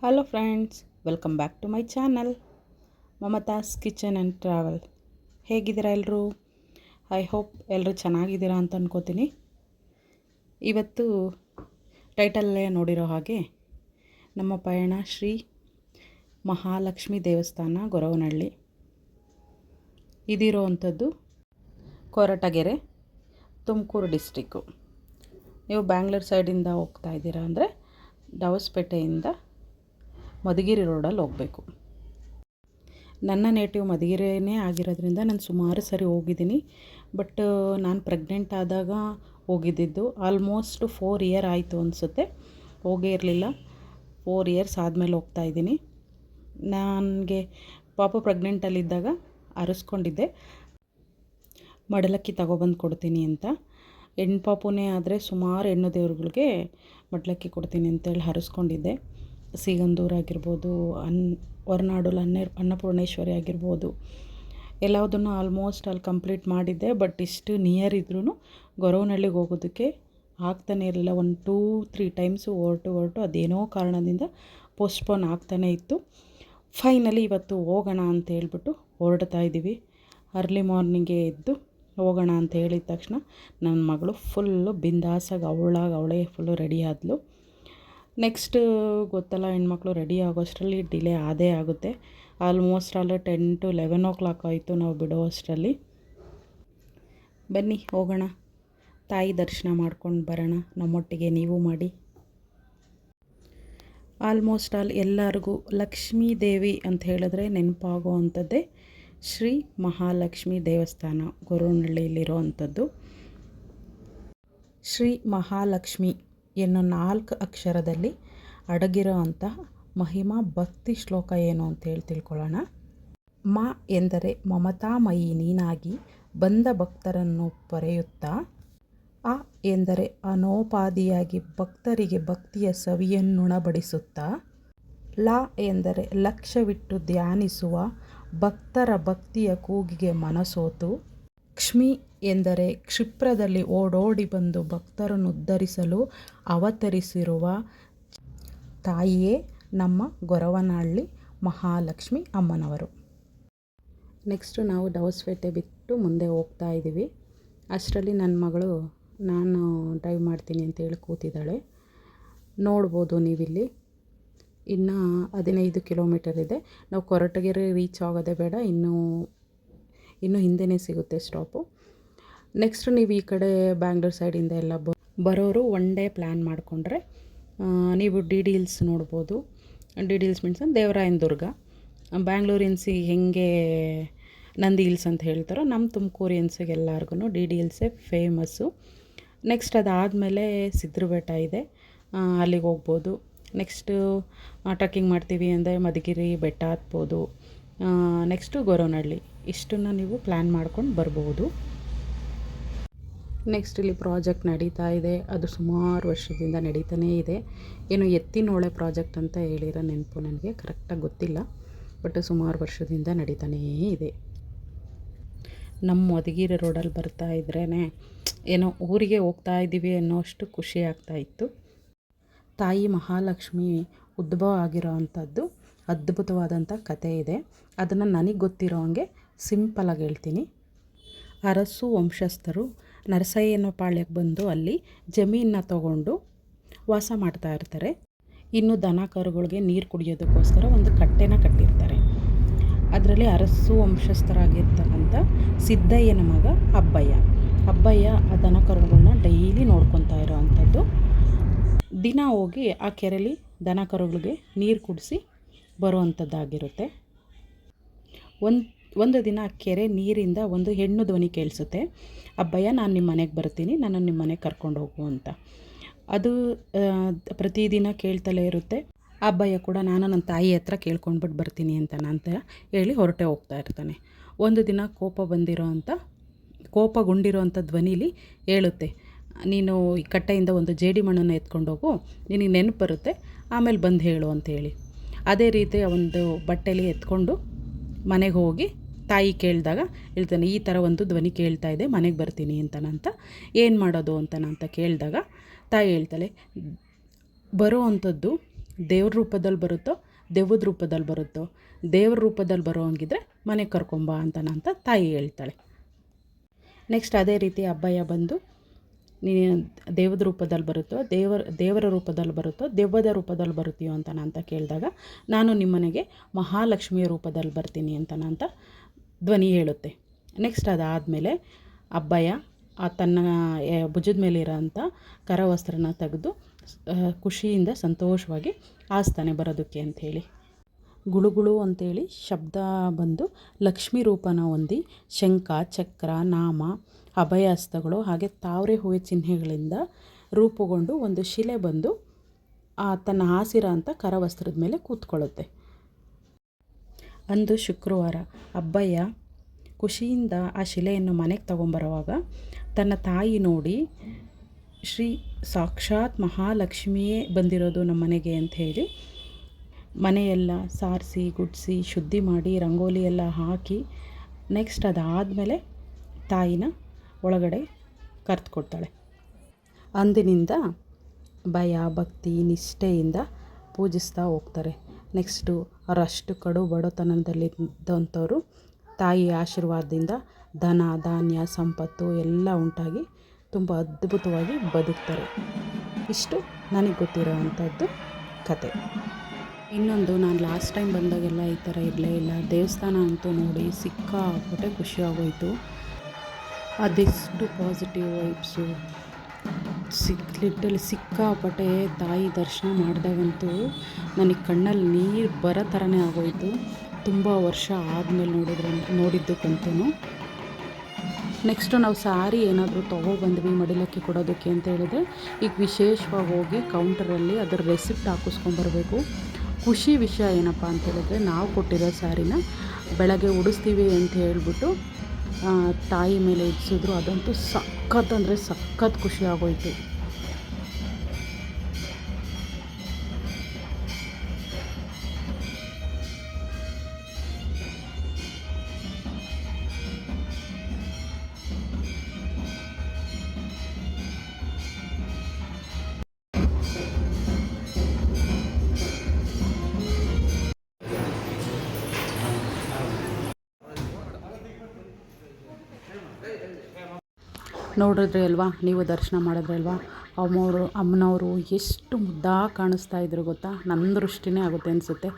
Hello friends, welcome back to my channel Mamata's kitchen and travel. ಹೇಗಿದ್ದೀರಾ ಎಲ್ಲರೂ? I hope ಎಲ್ಲರೂ ಚೆನ್ನಾಗಿದ್ದೀರಾ ಅಂತ ಅನ್ಕೋತೀನಿ. ಇವತ್ತು ಟೈಟಲ್ಲೇ ನೋಡಿರೋ ಹಾಗೆ ನಮ್ಮ ಪಯಣ ಶ್ರೀ ಮಹಾಲಕ್ಷ್ಮಿ ದೇವಸ್ಥಾನ ಗೊರವನಹಳ್ಳಿ. ಇದಿರೋ ಅಂಥದ್ದು ಕೊರಟಗೆರೆ, ತುಮಕೂರು ಡಿಸ್ಟಿಕ್ಕು. ನೀವು ಬ್ಯಾಂಗ್ಳೂರು ಸೈಡಿಂದ ಹೋಗ್ತಾ ಇದ್ದೀರಾ ಅಂದರೆ ಡವಸ್ಪೇಟೆಯಿಂದ ಮಧುಗಿರಿ ರೋಡಲ್ಲಿ ಹೋಗಬೇಕು. ನನ್ನ ನೇಟಿವ್ ಮಧುಗಿರಿನೇ ಆಗಿರೋದ್ರಿಂದ ನಾನು ಸುಮಾರು ಸರಿ ಹೋಗಿದ್ದೀನಿ. ಬಟ್ ನಾನು ಪ್ರೆಗ್ನೆಂಟ್ ಆದಾಗ ಹೋಗಿದ್ದಿದ್ದು. ಆಲ್ಮೋಸ್ಟ್ 4 ಇಯರ್ ಆಯಿತು ಅನಿಸುತ್ತೆ, ಹೋಗೇ ಇರಲಿಲ್ಲ. 4 ಇಯರ್ಸ್ ಆದಮೇಲೆ ಹೋಗ್ತಾಯಿದ್ದೀನಿ. ನನಗೆ ಪಾಪು ಪ್ರೆಗ್ನೆಂಟಲ್ಲಿದ್ದಾಗ ಅರಸ್ಕೊಂಡಿದ್ದೆ, ಮಡಲಕ್ಕಿ ತಗೊಬಂದು ಕೊಡ್ತೀನಿ ಅಂತ. ಹೆಣ್ಣು ಪಾಪುನೇ ಆದರೆ ಸುಮಾರು ಹೆಣ್ಣು ದೇವ್ರುಗಳಿಗೆ ಮಡಲಕ್ಕಿ ಕೊಡ್ತೀನಿ ಅಂತೇಳಿ ಹರಸ್ಕೊಂಡಿದ್ದೆ. ಸಿಗಂದೂರು ಆಗಿರ್ಬೋದು, ಹೊರನಾಡಲ್ಲಿ ಅನ್ನಪೂರ್ಣೇಶ್ವರಿ ಆಗಿರ್ಬೋದು, ಎಲ್ಲದನ್ನು ಆಲ್ಮೋಸ್ಟ್ ಅಲ್ಲಿ ಕಂಪ್ಲೀಟ್ ಮಾಡಿದ್ದೆ. ಬಟ್ ಇಷ್ಟು ನಿಯರ್ ಇದ್ರೂ ಗೊರವನಹಳ್ಳಿಗೆ ಹೋಗೋದಕ್ಕೆ ಆಗ್ತಾನೆ ಇರಲಿಲ್ಲ. 1-2-3 ಟೈಮ್ಸು ಹೊರಟು ಅದೇನೋ ಕಾರಣದಿಂದ ಪೋಸ್ಟ್ಪೋನ್ ಆಗ್ತಾನೇ ಇತ್ತು. ಫೈನಲಿ ಇವತ್ತು ಹೋಗೋಣ ಅಂತ ಹೇಳ್ಬಿಟ್ಟು ಹೊರಡ್ತಾ ಇದ್ದೀವಿ. ಅರ್ಲಿ ಮಾರ್ನಿಂಗೇ ಎದ್ದು ಹೋಗೋಣ ಅಂತ ಹೇಳಿದ ತಕ್ಷಣ ನನ್ನ ಮಗಳು ಫುಲ್ಲು ಬಿಂದಾಸಾಗಿ ಅವಳೇ ಫುಲ್ಲು ರೆಡಿ ಆದಳು. ನೆಕ್ಸ್ಟ್ ಗೊತ್ತಲ್ಲ, ಹೆಣ್ಮಕ್ಳು ರೆಡಿ ಆಗೋಷ್ಟರಲ್ಲಿ ಡಿಲೇ ಆದೇ ಆಗುತ್ತೆ. ಆಲ್ಮೋಸ್ಟ್ ಆಲ್ 10-11 o'clock ಆಯಿತು ನಾವು ಬಿಡೋ ಅಷ್ಟರಲ್ಲಿ. ಬನ್ನಿ ಹೋಗೋಣ, ತಾಯಿ ದರ್ಶನ ಮಾಡ್ಕೊಂಡು ಬರೋಣ. ನಮ್ಮೊಟ್ಟಿಗೆ ನೀವು ಮಾಡಿ. ಆಲ್ಮೋಸ್ಟ್ ಆಲ್ ಎಲ್ಲರಿಗೂ ಲಕ್ಷ್ಮೀ ದೇವಿ ಅಂತ ಹೇಳಿದ್ರೆ ನೆನಪಾಗೋ ಅಂಥದ್ದೇ ಶ್ರೀ ಮಹಾಲಕ್ಷ್ಮಿ ದೇವಸ್ಥಾನ ಗೊರವನಹಳ್ಳಿಯಲ್ಲಿರೋ ಅಂಥದ್ದು. ಶ್ರೀ ಮಹಾಲಕ್ಷ್ಮಿ ಎನ್ನೋ 4 ಅಕ್ಷರದಲ್ಲಿ ಅಡಗಿರೋ ಅಂತಹ ಮಹಿಮಾ ಭಕ್ತಿ ಶ್ಲೋಕ ಏನು ಅಂತೇಳಿ ತಿಳ್ಕೊಳ್ಳೋಣ. ಮಾ ಎಂದರೆ ಮಮತಾಮಯಿ ನೀನಾಗಿ ಬಂದ ಭಕ್ತರನ್ನು ಪೊರೆಯುತ್ತಾ, ಅ ಎಂದರೆ ಅನೋಪಾದಿಯಾಗಿ ಭಕ್ತರಿಗೆ ಭಕ್ತಿಯ ಸವಿಯನ್ನುಣಬಡಿಸುತ್ತಾ, ಲ ಎಂದರೆ ಲಕ್ಷ್ಯವಿಟ್ಟು ಧ್ಯಾನಿಸುವ ಭಕ್ತರ ಭಕ್ತಿಯ ಕೂಗಿಗೆ ಮನಸೋತು, ಕ್ಷ್ಮಿ ಎಂದರೆ ಕ್ಷಿಪ್ರದಲ್ಲಿ ಓಡೋಡಿ ಬಂದು ಭಕ್ತರನ್ನು ಉದ್ಧರಿಸಲು ಅವತರಿಸಿರುವ ತಾಯಿಯೇ ನಮ್ಮ ಗೊರವನಹಳ್ಳಿ ಮಹಾಲಕ್ಷ್ಮಿ ಅಮ್ಮನವರು. ನೆಕ್ಸ್ಟು ನಾವು ಡವಸ್ಪೇಟೆ ಬಿಟ್ಟು ಮುಂದೆ ಹೋಗ್ತಾ ಇದ್ದೀವಿ. ಅಷ್ಟರಲ್ಲಿ ನನ್ನ ಮಗಳು ನಾನು ಡ್ರೈವ್ ಮಾಡ್ತೀನಿ ಅಂತೇಳಿ ಕೂತಿದ್ದಾಳೆ. ನೋಡ್ಬೋದು ನೀವಿಲ್ಲಿ. ಇನ್ನು 15 ಕಿಲೋಮೀಟರ್ ಇದೆ. ನಾವು ಕೊರಟಗೆರೆ ರೀಚ್ ಆಗೋದೇ ಬೇಡ, ಇನ್ನೂ ಹಿಂದೆಯೇ ಸಿಗುತ್ತೆ ಸ್ಟಾಪು. ನೆಕ್ಸ್ಟ್ ನೀವು ಈ ಕಡೆ ಬ್ಯಾಂಗ್ಳೂರು ಸೈಡಿಂದ ಎಲ್ಲ ಬರೋರು ಒನ್ ಡೇ ಪ್ಲ್ಯಾನ್ ಮಾಡಿಕೊಂಡ್ರೆ ನೀವು ಡಿ ಹಿಲ್ಸ್ ನೋಡ್ಬೋದು. ಡಿ ಹಿಲ್ಸ್ ಮೀನ್ಸ್ ದೇವರಾಯನ ದುರ್ಗ. ಬ್ಯಾಂಗ್ಳೂರಿನ್ಸಿಗೆ ಹೆಂಗೆ ನಂದಿ ಹಿಲ್ಸ್ ಅಂತ ಹೇಳ್ತಾರೋ, ನಮ್ಮ ತುಮಕೂರಿಯನ್ಸಿಗೆ ಎಲ್ಲರಿಗೂ ಡಿ ಹಿಲ್ಸೇ ಫೇಮಸ್ಸು. ನೆಕ್ಸ್ಟ್ ಅದಾದಮೇಲೆ ಸಿದ್ಧರ ಬೆಟ್ಟ ಇದೆ, ಅಲ್ಲಿಗೆ ಹೋಗ್ಬೋದು. ನೆಕ್ಸ್ಟು ಟ್ರಕ್ಕಿಂಗ್ ಮಾಡ್ತೀವಿ ಅಂದರೆ ಮಧುಗಿರಿ ಬೆಟ್ಟ ಹತ್ಬೋದು. ನೆಕ್ಸ್ಟು ಗೊರವನಹಳ್ಳಿ. ಇಷ್ಟನ್ನು ನೀವು ಪ್ಲ್ಯಾನ್ ಮಾಡ್ಕೊಂಡು ಬರ್ಬೋದು. ನೆಕ್ಸ್ಟ್ ಇಲ್ಲಿ ಪ್ರಾಜೆಕ್ಟ್ ನಡೀತಾ ಇದೆ. ಅದು ಸುಮಾರು ವರ್ಷದಿಂದ ನಡೀತಾನೇ ಇದೆ. ಏನು ಎತ್ತಿನಹೊಳೆ ಪ್ರಾಜೆಕ್ಟ್ ಅಂತ ಹೇಳಿರೋ ನೆನಪು ನನಗೆ ಕರೆಕ್ಟಾಗಿ ಗೊತ್ತಿಲ್ಲ. ಬಟ್ ಸುಮಾರು ವರ್ಷದಿಂದ ನಡೀತಾನೇ ಇದೆ. ನಮ್ಮ ಮಧುಗಿರಿ ರೋಡಲ್ಲಿ ಬರ್ತಾ ಇದ್ರೇ ಏನೋ ಊರಿಗೆ ಹೋಗ್ತಾ ಇದ್ದೀವಿ ಅನ್ನೋಷ್ಟು ಖುಷಿ ಆಗ್ತಾಯಿತ್ತು. ತಾಯಿ ಮಹಾಲಕ್ಷ್ಮಿ ಉದ್ಭವ ಆಗಿರೋ ಅಂಥದ್ದು ಅದ್ಭುತವಾದಂಥ ಕಥೆ ಇದೆ. ಅದನ್ನು ನನಗೆ ಗೊತ್ತಿರೋ ಹಂಗೆ ಸಿಂಪಲಾಗಿ ಹೇಳ್ತೀನಿ. ಅರಸು ವಂಶಸ್ಥರು ನರಸಯ್ಯನ ಪಾಳ್ಯಕ್ಕೆ ಬಂದು ಅಲ್ಲಿ ಜಮೀನನ್ನ ತಗೊಂಡು ವಾಸ ಮಾಡ್ತಾ ಇರ್ತಾರೆ. ಇನ್ನು ದನ ಕರುಗಳಿಗೆ ನೀರು ಕುಡಿಯೋದಕ್ಕೋಸ್ಕರ ಒಂದು ಕಟ್ಟೆನ ಕಟ್ಟಿರ್ತಾರೆ. ಅದರಲ್ಲಿ ಅರಸು ವಂಶಸ್ಥರಾಗಿರ್ತಕ್ಕಂಥ ಸಿದ್ದಯ್ಯನ ಮಗ ಅಬ್ಬಯ್ಯ ಆ ದನ ಕರುಗಳನ್ನ ಡೈಲಿ ನೋಡ್ಕೊತಾ ಇರೋ ಅಂಥದ್ದು. ದಿನ ಹೋಗಿ ಆ ಕೆರೆಯಲ್ಲಿ ದನ ಕರುಗಳಿಗೆ ನೀರು ಕುಡಿಸಿ ಬರುವಂಥದ್ದಾಗಿರುತ್ತೆ. ಒಂದು ದಿನ ಆ ಕೆರೆ ನೀರಿಂದ ಒಂದು ಹೆಣ್ಣು ಧ್ವನಿ ಕೇಳಿಸುತ್ತೆ, ಅಬ್ಬಯ್ಯ ನಾನು ನಿಮ್ಮ ಮನೆಗೆ ಬರ್ತೀನಿ, ನನ್ನನ್ನು ನಿಮ್ಮ ಮನೆಗೆ ಕರ್ಕೊಂಡು ಹೋಗು ಅಂತ. ಅದು ಪ್ರತಿದಿನ ಕೇಳ್ತಲೇ ಇರುತ್ತೆ. ಅಬ್ಬಯ್ಯ ಕೂಡ ನಾನು ನನ್ನ ತಾಯಿ ಹತ್ರ ಕೇಳ್ಕೊಂಡ್ಬಿಟ್ಟು ಬರ್ತೀನಿ ಅಂತ ಹೇಳಿ ಹೊರಟೆ ಹೋಗ್ತಾ ಇರ್ತಾನೆ. ಒಂದು ದಿನ ಕೋಪಗೊಂಡಿರೋ ಅಂಥ ಧ್ವನಿಲಿ ಹೇಳುತ್ತೆ, ನೀನು ಈ ಕಟ್ಟೆಯಿಂದ ಒಂದು ಜೇಡಿ ಮಣ್ಣನ್ನು ಎತ್ಕೊಂಡೋಗು, ನಿನಗೆ ನೆನಪು ಬರುತ್ತೆ, ಆಮೇಲೆ ಬಂದು ಹೇಳು ಅಂತೇಳಿ. ಅದೇ ರೀತಿ ಒಂದು ಬಟ್ಟೆಲಿ ಎತ್ಕೊಂಡು ಮನೆಗೆ ಹೋಗಿ ತಾಯಿ ಕೇಳಿದಾಗ ಹೇಳ್ತಾನೆ, ಈ ಥರ ಒಂದು ಧ್ವನಿ ಕೇಳ್ತಾ ಇದೆ, ಮನೆಗೆ ಬರ್ತೀನಿ ಅಂತನಂತ. ಏನು ಮಾಡೋದು ಅಂತ ಕೇಳಿದಾಗ ತಾಯಿ ಹೇಳ್ತಾಳೆ, ಬರೋ ಅಂಥದ್ದು ದೇವ್ರ ರೂಪದಲ್ಲಿ ಬರುತ್ತೋ ದೆವ್ವದ ರೂಪದಲ್ಲಿ ಬರುತ್ತೋ, ದೇವ್ರ ರೂಪದಲ್ಲಿ ಬರೋ ಹಂಗಿದ್ರೆ ಮನೆಗೆ ಕರ್ಕೊಂಬ ಅಂತ ತಾಯಿ ಹೇಳ್ತಾಳೆ. ನೆಕ್ಸ್ಟ್ ಅದೇ ರೀತಿ ಅಬ್ಬಯ್ಯ ಬಂದು ದೇವದ ರೂಪದಲ್ಲಿ ಬರುತ್ತೋ ದೇವರ ರೂಪದಲ್ಲಿ ಬರುತ್ತೋ ದೆವ್ವದ ರೂಪದಲ್ಲಿ ಬರುತ್ತೀಯೋ ಅಂತ ಕೇಳಿದಾಗ, ನಾನು ನಿಮ್ಮನೆಗೆ ಮಹಾಲಕ್ಷ್ಮಿಯ ರೂಪದಲ್ಲಿ ಬರ್ತೀನಿ ಅಂತ ಧ್ವನಿ ಹೇಳುತ್ತೆ. ನೆಕ್ಸ್ಟ್ ಅದಾದಮೇಲೆ ಅಬ್ಬಯ್ಯ ತನ್ನ ಭುಜದ ಮೇಲಿರೋಂಥ ಕರವಸ್ತ್ರನ ತೆಗೆದು ಖುಷಿಯಿಂದ ಸಂತೋಷವಾಗಿ ಆಸ್ತಾನೆ ಬರೋದಕ್ಕೆ ಅಂಥೇಳಿ. ಗುಳುಗುಳು ಅಂಥೇಳಿ ಶಬ್ದ ಬಂದು ಲಕ್ಷ್ಮೀ ರೂಪನ ಹೊಂದಿ ಶಂಖ, ಚಕ್ರ, ನಾಮ, ಅಭಯಹಸ್ತಗಳು ಹಾಗೆ ತಾವರೆ ಹೂವಿನ ಚಿಹ್ನೆಗಳಿಂದ ರೂಪುಗೊಂಡು ಒಂದು ಶಿಲೆ ಬಂದು ತನ್ನ ಹಾಸಿರೋ ಅಂಥ ಕರವಸ್ತ್ರದ ಮೇಲೆ ಕೂತ್ಕೊಳ್ಳುತ್ತೆ. ಅಂದು ಶುಕ್ರವಾರ ಅಬ್ಬಯ್ಯ ಖುಷಿಯಿಂದ ಆ ಶಿಲೆಯನ್ನು ಮನೆಗೆ ತಗೊಂಬರುವಾಗ ತನ್ನ ತಾಯಿ ನೋಡಿ, ಶ್ರೀ ಸಾಕ್ಷಾತ್ ಮಹಾಲಕ್ಷ್ಮಿಯೇ ಬಂದಿರೋದು ನಮ್ಮ ಮನೆಗೆ ಅಂಥೇಳಿ ಮನೆಯೆಲ್ಲ ಸಾರಿಸಿ ಗುಡಿಸಿ ಶುದ್ಧಿ ಮಾಡಿ ರಂಗೋಲಿ ಎಲ್ಲ ಹಾಕಿ ನೆಕ್ಸ್ಟ್ ಅದಾದಮೇಲೆ ತಾಯಿನ ಒಳಗಡೆ ಕರೆದುಕೊಡ್ತಾಳೆ. ಅಂದಿನಿಂದ ಭಯ ಭಕ್ತಿ ನಿಷ್ಠೆಯಿಂದ ಪೂಜಿಸ್ತಾ ಹೋಗ್ತಾರೆ. ನೆಕ್ಸ್ಟು ಅವರಷ್ಟು ಕಡು ಬಡತನದಲ್ಲಿದ್ದಂಥವ್ರು ತಾಯಿಯ ಆಶೀರ್ವಾದದಿಂದ ಧನ ಧಾನ್ಯ ಸಂಪತ್ತು ಎಲ್ಲ ಉಂಟಾಗಿ ತುಂಬ ಅದ್ಭುತವಾಗಿ ಬದುಕ್ತಾರೆ. ಇಷ್ಟು ನನಗೆ ಗೊತ್ತಿರೋ ಅಂಥದ್ದು ಕತೆ. ಇನ್ನೊಂದು, ನಾನು ಲಾಸ್ಟ್ ಟೈಮ್ ಬಂದಾಗೆಲ್ಲ ಈ ಥರ ಇರಲೇ ಇಲ್ಲ. ದೇವಸ್ಥಾನ ಅಂತೂ ನೋಡಿ ಸಿಕ್ಕಾಪಟ್ಟೆ ಖುಷಿಯಾಗೋಯಿತು. ಅದೆಷ್ಟು ಪಾಸಿಟಿವ್ ವೈಬ್ಸು ಲಿಟ್ರಲಿ ಸಿಕ್ಕಾಪಟ್ಟೆ ತಾಯಿ ದರ್ಶನ ಮಾಡಿದಾಗಂತೂ ನನಗೆ ಕಣ್ಣಲ್ಲಿ ನೀರು ಬರೋ ಥರನೇ ಆಗೋಯಿತು. ತುಂಬ ವರ್ಷ ಆದಮೇಲೆ ನೋಡಿದ್ದಕ್ಕಂತೂ. ನೆಕ್ಸ್ಟು ನಾವು ಸಾರಿ ಏನಾದರೂ ತೊಗೊಬಂದ್ವಿ ಮಡಿಲಕ್ಕಿ ಕೊಡೋದಕ್ಕೆ ಅಂತ ಹೇಳಿದ್ರೆ, ಈಗ ವಿಶೇಷವಾಗಿ ಹೋಗಿ ಕೌಂಟರಲ್ಲಿ ಅದರ ರೆಸಿಪ್ಟ್ ಹಾಕಿಸ್ಕೊಂಬರ್ಬೇಕು. ಖುಷಿ ವಿಷಯ ಏನಪ್ಪ ಅಂತ ಹೇಳಿದ್ರೆ, ನಾವು ಕೊಟ್ಟಿರೋ ಸ್ಯಾರಿನ ಬೆಳಗ್ಗೆ ಉಡಿಸ್ತೀವಿ ಅಂತ ಹೇಳ್ಬಿಟ್ಟು ತಾಯಿ ಮೇಲೆ ಇಡಿಸಿದ್ರು. ಅದಂತೂ ಸಖತ್ ಅಂದರೆ ಸಖತ್ ಖುಷಿ ಆಗೋಯಿತು. ನೋಡಿದ್ರಿ ಅಲ್ವಾ, ನೀವು ದರ್ಶನ ಮಾಡಿದ್ರಿ ಅಲ್ವಾ, ಅಮ್ಮನವರು ಎಷ್ಟು ಮುದ್ದಾಗಿ ಕಾಣಿಸ್ತಾ ಇದ್ರು ಗೊತ್ತಾ. ನನ್ನ ದೃಷ್ಟಿನೇ ಆಗುತ್ತೆ ಅನಿಸುತ್ತೆ.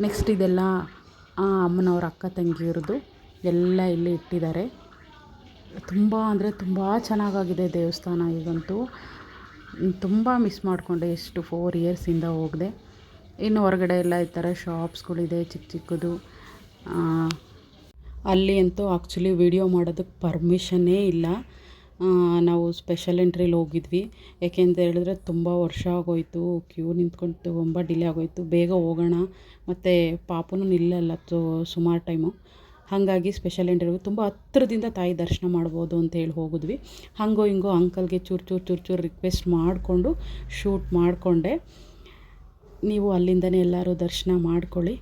ನೆಕ್ಸ್ಟ್ ಇದೆಲ್ಲ ಅಮ್ಮನವ್ರ ಅಕ್ಕ ತಂಗಿಯರದು ಎಲ್ಲ ಇಲ್ಲಿ ಇಟ್ಟಿದ್ದಾರೆ. ತುಂಬ ಅಂದರೆ ತುಂಬ ಚೆನ್ನಾಗಾಗಿದೆ ದೇವಸ್ಥಾನ. ಈಗಂತೂ ತುಂಬ ಮಿಸ್ ಮಾಡಿಕೊಂಡೆ, ಎಷ್ಟು 4 ಇಯರ್ಸಿಂದ ಹೋಗಿದೆ. ಇನ್ನು ಹೊರಗಡೆ ಎಲ್ಲ ಈ ಥರ ಶಾಪ್ಸ್ಗಳಿದೆ ಚಿಕ್ಕ ಚಿಕ್ಕದು. ಅಲ್ಲಿ ಅಂತೂ ಆ್ಯಕ್ಚುಲಿ ವಿಡಿಯೋ ಮಾಡೋದಕ್ಕೆ ಪರ್ಮಿಷನ್ನೇ ಇಲ್ಲ. ನಾವು ಸ್ಪೆಷಲ್ ಎಂಟ್ರಿಲಿ ಹೋಗಿದ್ವಿ. ಯಾಕೆಂತ ಹೇಳಿದ್ರೆ ತುಂಬ ವರ್ಷ ಆಗೋಯಿತು, ಕ್ಯೂ ನಿಂತ್ಕೊಂಡು ತುಂಬ ಡಿಲೇ ಆಗೋಯಿತು. ಬೇಗ ಹೋಗೋಣ, ಮತ್ತು ಪಾಪನೂ ನಿಲ್ಲಲ್ಲ ಸುಮಾರು ಟೈಮು. ಹಾಗಾಗಿ ಸ್ಪೆಷಲ್ ಎಂಟ್ರಿಗೆ ತುಂಬ ಹತ್ತಿರದಿಂದ ತಾಯಿ ದರ್ಶನ ಮಾಡ್ಬೋದು ಅಂತೇಳಿ ಹೋಗಿದ್ವಿ. ಹಾಗೋ ಹಿಂಗೋ ಅಂಕಲ್ಗೆ ಚೂರು ರಿಕ್ವೆಸ್ಟ್ ಮಾಡಿಕೊಂಡು ಶೂಟ್ ಮಾಡಿಕೊಂಡೆ. ನೀವು ಅಲ್ಲಿಂದನೇ ಎಲ್ಲರೂ ದರ್ಶನ ಮಾಡ್ಕೊಳ್ಳಿ.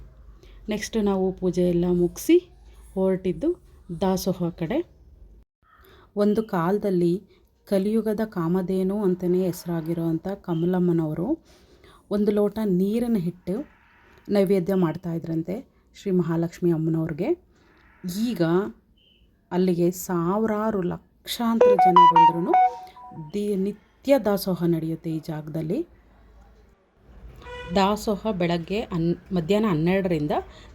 ನೆಕ್ಸ್ಟು ನಾವು ಪೂಜೆ ಎಲ್ಲ ಮುಗಿಸಿ ಹೊರಟಿದ್ದು ದಾಸೋಹ ಕಡೆ. ಒಂದು ಕಾಲದಲ್ಲಿ ಕಲಿಯುಗದ ಕಾಮಧೇನು ಅಂತಲೇ ಹೆಸರಾಗಿರೋವಂಥ ಕಮಲಮ್ಮನವರು ಒಂದು ಲೋಟ ನೀರನ್ನು ಇಟ್ಟು ನೈವೇದ್ಯ ಮಾಡ್ತಾಯಿದ್ರಂತೆ ಶ್ರೀ ಮಹಾಲಕ್ಷ್ಮಿ ಅಮ್ಮನವ್ರಿಗೆ. ಈಗ ಅಲ್ಲಿಗೆ ಸಾವಿರಾರು ಲಕ್ಷಾಂತರ ಜನ ಬಂದ್ರೂ ನಿತ್ಯ ದಾಸೋಹ ನಡೆಯುತ್ತೆ ಈ ಜಾಗದಲ್ಲಿ. ದಾಸೋಹ ಬೆಳಗ್ಗೆ ಮಧ್ಯಾಹ್ನ 12ರಿಂದ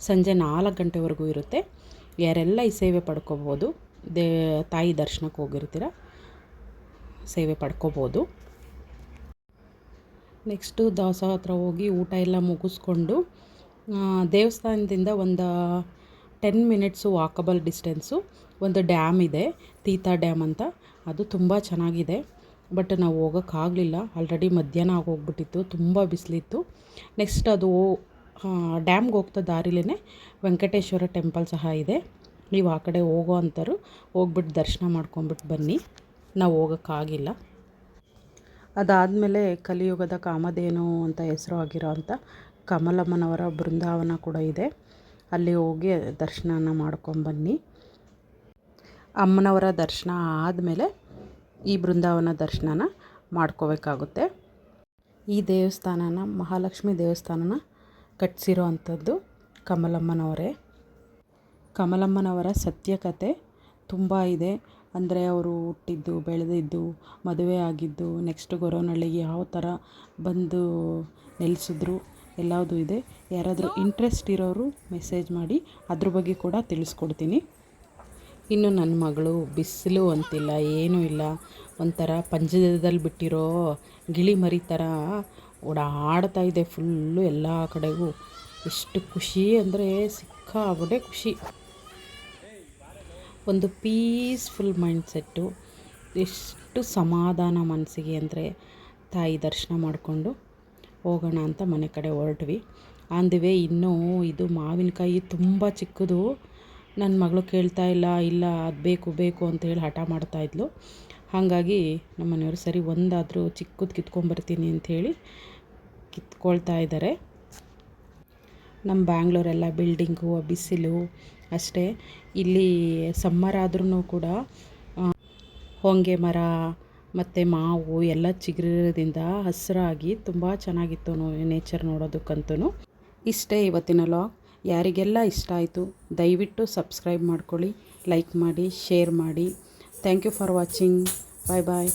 ಸಂಜೆ 4 ಗಂಟೆವರೆಗೂ ಇರುತ್ತೆ. ಯಾರೆಲ್ಲ ಈ ಸೇವೆ ಪಡ್ಕೋಬೋದು, ತಾಯಿ ದರ್ಶನಕ್ಕೆ ಹೋಗಿರ್ತೀರ ಸೇವೆ ಪಡ್ಕೋಬೋದು. ನೆಕ್ಸ್ಟು ದಾಸೋಹ ಹತ್ರ ಹೋಗಿ ಊಟ ಎಲ್ಲ ಮುಗಿಸ್ಕೊಂಡು ದೇವಸ್ಥಾನದಿಂದ ಒಂದು 10 ಮಿನಿಟ್ಸು ವಾಕಬಲ್ ಡಿಸ್ಟೆನ್ಸು ಒಂದು ಡ್ಯಾಮ್ ಇದೆ, ತೀತಾ ಡ್ಯಾಮ್ ಅಂತ. ಅದು ತುಂಬ ಚೆನ್ನಾಗಿದೆ. ಬಟ್ ನಾವು ಹೋಗೋಕ್ಕಾಗಲಿಲ್ಲ, ಆಲ್ರೆಡಿ ಮಧ್ಯಾಹ್ನ ಆಗೋಗ್ಬಿಟ್ಟಿತ್ತು, ತುಂಬ ಬಿಸಿಲಿತ್ತು. ನೆಕ್ಸ್ಟ್ ಅದು ಡ್ಯಾಮ್ಗೆ ಹೋಗ್ತಾ ದಾರಿಲೇ ವೆಂಕಟೇಶ್ವರ ಟೆಂಪಲ್ ಸಹ ಇದೆ. ನೀವು ಆ ಕಡೆ ಹೋಗೋ ಅಂಥವ್ರು ಹೋಗ್ಬಿಟ್ಟು ದರ್ಶನ ಮಾಡ್ಕೊಂಬಿಟ್ಟು ಬನ್ನಿ. ನಾವು ಹೋಗೋಕ್ಕಾಗಿಲ್ಲ. ಅದಾದಮೇಲೆ ಕಲಿಯುಗದ ಕಾಮಧೇನು ಅಂತ ಹೆಸರು ಆಗಿರೋ ಅಂಥ ಕಮಲಮ್ಮನವರ ಬೃಂದಾವನ ಕೂಡ ಇದೆ. ಅಲ್ಲಿ ಹೋಗಿ ದರ್ಶನ ಮಾಡ್ಕೊಂಬನ್ನಿ. ಅಮ್ಮನವರ ದರ್ಶನ ಆದಮೇಲೆ ಈ ಬೃಂದಾವನ ದರ್ಶನನ ಮಾಡ್ಕೋಬೇಕಾಗುತ್ತೆ. ಈ ದೇವಸ್ಥಾನನ ಮಹಾಲಕ್ಷ್ಮಿ ದೇವಸ್ಥಾನನ ಕಟ್ಟಿಸಿರೋ ಅಂಥದ್ದು ಕಮಲಮ್ಮನವರೇ. ಕಮಲಮ್ಮನವರ ಸತ್ಯಕತೆ ತುಂಬ ಇದೆ. ಅಂದರೆ ಅವರು ಹುಟ್ಟಿದ್ದು, ಬೆಳೆದಿದ್ದು, ಮದುವೆ ಆಗಿದ್ದು, ನೆಕ್ಸ್ಟ್ ಗೊರವನಹಳ್ಳಿಗೆ ಯಾವ ಥರ ಬಂದು ನೆಲೆಸಿದ್ರು ಎಲ್ಲದೂ ಇದೆ. ಯಾರಾದರೂ ಇಂಟ್ರೆಸ್ಟ್ ಇರೋರು ಮೆಸೇಜ್ ಮಾಡಿ, ಅದ್ರ ಬಗ್ಗೆ ಕೂಡ ತಿಳಿಸ್ಕೊಡ್ತೀನಿ. ಇನ್ನು ನನ್ನ ಮಗಳು ಬಿಸಿಲು ಅಂತಿಲ್ಲ, ಏನೂ ಇಲ್ಲ, ಒಂಥರ ಪಂಜರದಲ್ಲಿ ಬಿಟ್ಟಿರೋ ಗಿಳಿ ಮರಿ ಥರ ಓಡಾಡ್ತಾ ಇದೆ ಫುಲ್ಲು ಎಲ್ಲ ಕಡೆಗೂ. ಎಷ್ಟು ಖುಷಿ ಅಂದರೆ ಸಿಕ್ಕಾಪಟ್ಟೆ ಖುಷಿ. ಒಂದು ಪೀಸ್ಫುಲ್ ಮೈಂಡ್ಸೆಟ್ಟು, ಎಷ್ಟು ಸಮಾಧಾನ ಮನಸ್ಸಿಗೆ ಅಂದರೆ ತಾಯಿ ದರ್ಶನ ಮಾಡಿಕೊಂಡು ಹೋಗೋಣ ಅಂತ ಮನೆ ಕಡೆ ಹೊರಟ್ವಿ. ಆನ್ ದಿ ವೇ ಇನ್ನೂ ಇದು ಮಾವಿನಕಾಯಿ ತುಂಬ ಚಿಕ್ಕದು. ನನ್ನ ಮಗಳು ಕೇಳ್ತಾ ಇಲ್ಲ ಅದು ಬೇಕು ಬೇಕು ಅಂತೇಳಿ ಹಠ ಮಾಡ್ತಾಯಿದ್ಲು. ಹಾಗಾಗಿ ನಮ್ಮ ಮನೆಯವರು ಸರಿ ಒಂದಾದರೂ ಚಿಕ್ಕದು ಕಿತ್ಕೊಂಬರ್ತೀನಿ ಅಂಥೇಳಿ ಕಿತ್ಕೊಳ್ತಾ ಇದ್ದಾರೆ. ನಮ್ಮ ಬ್ಯಾಂಗ್ಳೂರೆಲ್ಲ ಬಿಲ್ಡಿಂಗು, ಬಿಸಿಲು ಅಷ್ಟೇ. ಇಲ್ಲಿ ಸಮ್ಮರ್ ಆದ್ರೂ ಕೂಡ ಹೊಂಗೆ ಮರ ಮತ್ತು ಮಾವು ಎಲ್ಲ ಚಿಗುರೋದ್ರಿಂದ ಹಸಿರಾಗಿ ತುಂಬ ಚೆನ್ನಾಗಿತ್ತು ನೇಚರ್ ನೋಡೋದಕ್ಕಂತೂ. ಇಷ್ಟೇ ಇವತ್ತಿನ ವ್ಲಾಗ್. ಯಾರಿಗೆಲ್ಲ ಇಷ್ಟ ಆಯಿತು ದಯವಿಟ್ಟು ಸಬ್ಸ್ಕ್ರೈಬ್ ಮಾಡ್ಕೊಳ್ಳಿ, ಲೈಕ್ ಮಾಡಿ, ಶೇರ್ ಮಾಡಿ. Thank you for watching. Bye bye.